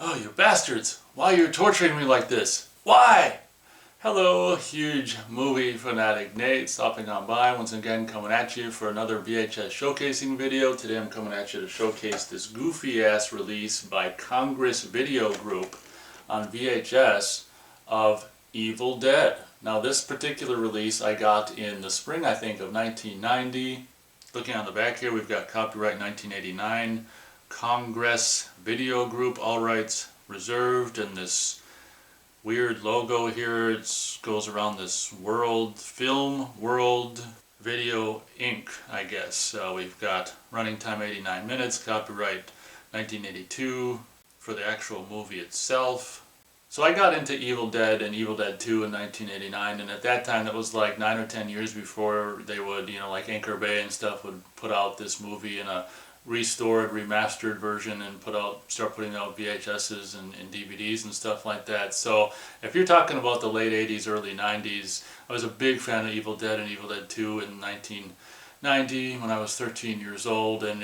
Oh, you bastards! Why are you torturing me like this? Why? Hello, huge movie fanatic Nate, stopping on by once again, coming at you for another VHS showcasing video. Today I'm coming at you to showcase this goofy ass release by Congress Video Group on VHS of Evil Dead. Now this particular release I got in the spring, I think, of 1990. Looking on the back here, we've got copyright 1989. Congress Video Group, all rights reserved, and this weird logo here. It goes around this world, film, world, video, Inc., I guess. We've got running time 89 minutes, copyright 1982 for the actual movie itself. So I got into Evil Dead and Evil Dead 2 in 1989, and at that time that was like 9 or 10 years before they would, like Anchor Bay and stuff would put out this movie in a restored, remastered version and start putting out VHSs and DVDs and stuff like that. So if you're talking about the late 80s, early 90s, I was a big fan of Evil Dead and Evil Dead 2 in 1990 when I was 13 years old, and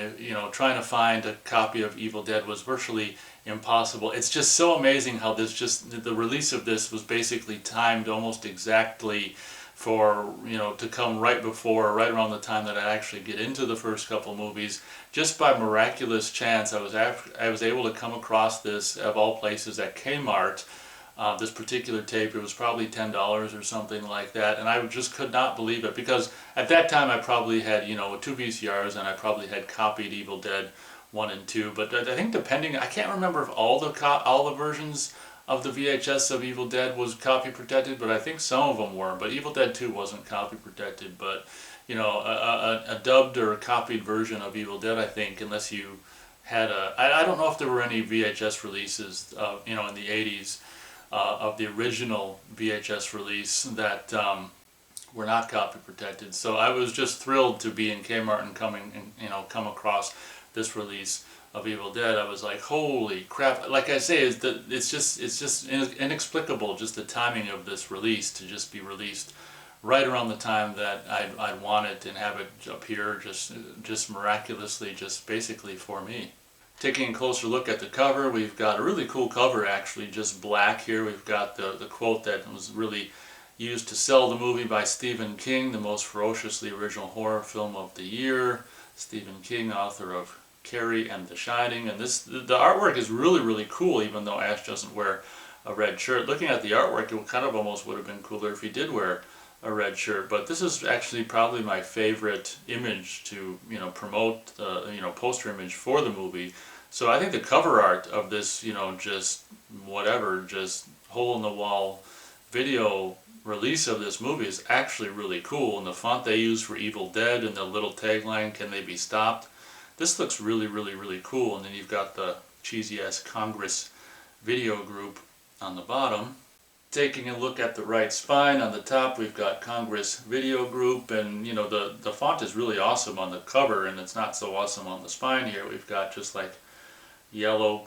trying to find a copy of Evil Dead was virtually impossible. It's just so amazing how the release of this was basically timed almost exactly for to come right around the time that I actually get into the first couple movies. Just by miraculous chance, I was able to come across this, of all places, at Kmart. This particular tape, it was probably $10 or something like that, and I just could not believe it, because at that time I probably had 2 VCRs, and I probably had copied Evil Dead 1 and 2. But I think I can't remember if all the versions of the VHS of Evil Dead was copy protected, but I think some of them were. But Evil Dead 2 wasn't copy protected. But a dubbed or a copied version of Evil Dead, I think, unless you had I don't know if there were any VHS releases in the 80s of the original VHS release that were not copy protected. So I was just thrilled to be in Kmart and come across this release of Evil Dead. I was like, holy crap. Like I say, it's just inexplicable, just the timing of this release, to just be released right around the time that I'd want it and have it appear just miraculously, just basically for me. Taking a closer look at the cover, we've got a really cool cover, actually, just black here. We've got the quote that was really used to sell the movie by Stephen King, the most ferociously original horror film of the year. Stephen King, author of Carrie and The Shining, and the artwork is really, really cool, even though Ash doesn't wear a red shirt. Looking at the artwork, it kind of almost would have been cooler if he did wear a red shirt. But this is actually probably my favorite image to promote the poster image for the movie. So I think the cover art of this just hole in the wall video release of this movie is actually really cool, and the font they use for Evil Dead and the little tagline, "Can they be stopped?" This looks really, really, really cool. And then you've got the cheesy-ass Congress Video Group on the bottom. Taking a look at the right spine, on the top we've got Congress Video Group, and the font is really awesome on the cover, and it's not so awesome on the spine here. We've got just like yellow,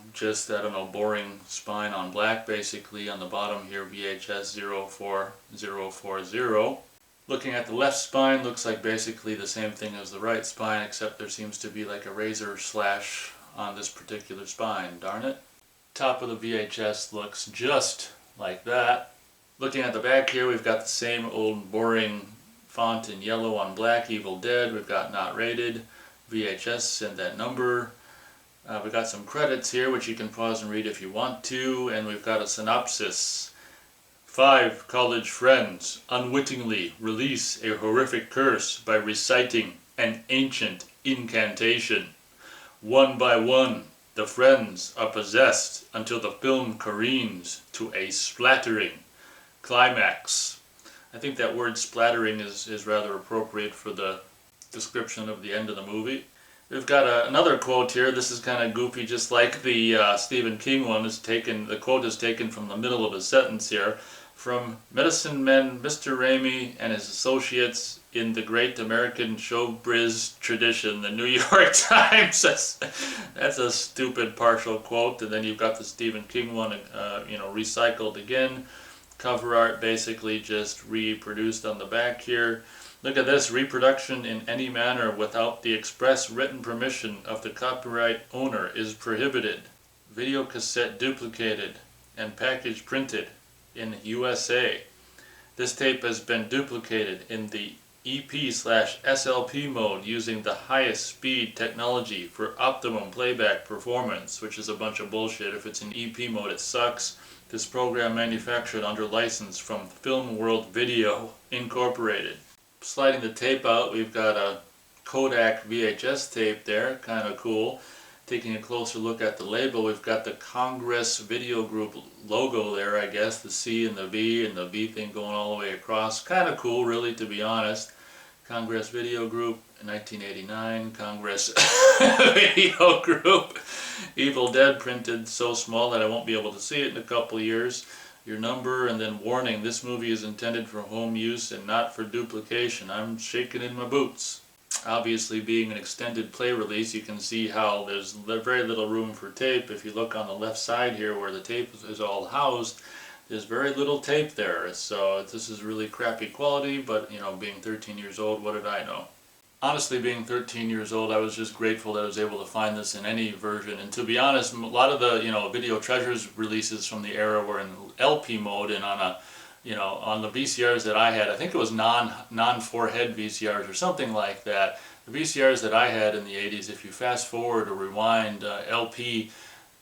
boring spine on black, basically. On the bottom here, VHS 04040. Looking at the left spine, looks like basically the same thing as the right spine, except there seems to be like a razor slash on this particular spine. Darn it. Top of the VHS looks just like that. Looking at the back here, we've got the same old boring font in yellow on black, Evil Dead. We've got not rated, VHS, and that number. We've got some credits here, which you can pause and read if you want to, and we've got a synopsis. 5 college friends unwittingly release a horrific curse by reciting an ancient incantation. One by one, the friends are possessed until the film careens to a splattering climax. I think that word splattering is rather appropriate for the description of the end of the movie. We've got another quote here. This is kind of goofy, just like the Stephen King one. The quote is taken from the middle of a sentence here. From medicine men Mr. Raimi and his associates in the great American showbiz tradition, the New York Times. That's a stupid partial quote. And then you've got the Stephen King one, recycled again. Cover art basically just reproduced on the back here. Look at this: reproduction in any manner without the express written permission of the copyright owner is prohibited. video cassette duplicated and package printed in USA. This tape has been duplicated in the EP/SLP mode using the highest speed technology for optimum playback performance, which is a bunch of bullshit. If it's in EP mode, it sucks. This program manufactured under license from Film World Video Incorporated. Sliding the tape out, we've got a Kodak VHS tape there, kind of cool. Taking a closer look at the label, we've got the Congress Video Group logo there, I guess, the C and the V thing going all the way across. Kind of cool, really, to be honest. Congress Video Group, 1989, Congress Video Group. Evil Dead printed so small that I won't be able to see it in a couple of years. Your number, and then warning, this movie is intended for home use and not for duplication. I'm shaking in my boots. Obviously, being an extended play release, you can see how there's very little room for tape. If you look on the left side here where the tape is all housed, there's very little tape there. So this is really crappy quality, but you know, being 13 years old, what did I know? Honestly, being 13 years old, I was just grateful that I was able to find this in any version. And to be honest, a lot of the Video Treasures releases from the era were in LP mode and on the VCRs that I had. I think it was non-4-head VCRs or something like that. The VCRs that I had in the 80s, if you fast forward or rewind LP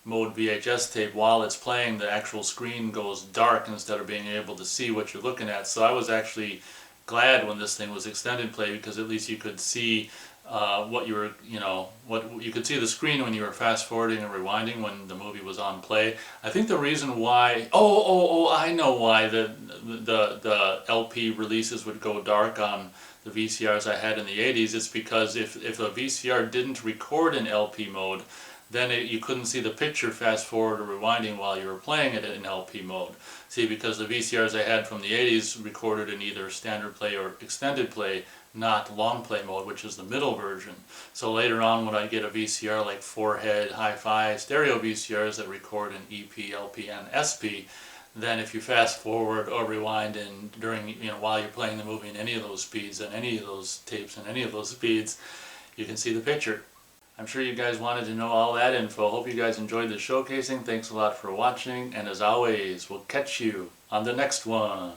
mode VHS tape while it's playing, the actual screen goes dark instead of being able to see what you're looking at. So I was actually glad when this thing was extended play, because at least you could see what you could see the screen when you were fast forwarding and rewinding when the movie was on play. I think the reason why I know why the LP releases would go dark on the VCRs I had in the 80s. It's because if a VCR didn't record in LP mode, then you couldn't see the picture fast forward or rewinding while you were playing it in LP mode. See, because the VCRs I had from the 80s recorded in either standard play or extended play, not long play mode, which is the middle version. So later on, when I get a VCR like 4-head, hi-fi, stereo VCRs that record in EP, LP, and SP, then if you fast forward or rewind and during, while you're playing the movie in any of those speeds and any of those tapes and any of those speeds, you can see the picture. I'm sure you guys wanted to know all that info. Hope you guys enjoyed the showcasing. Thanks a lot for watching, and as always, we'll catch you on the next one.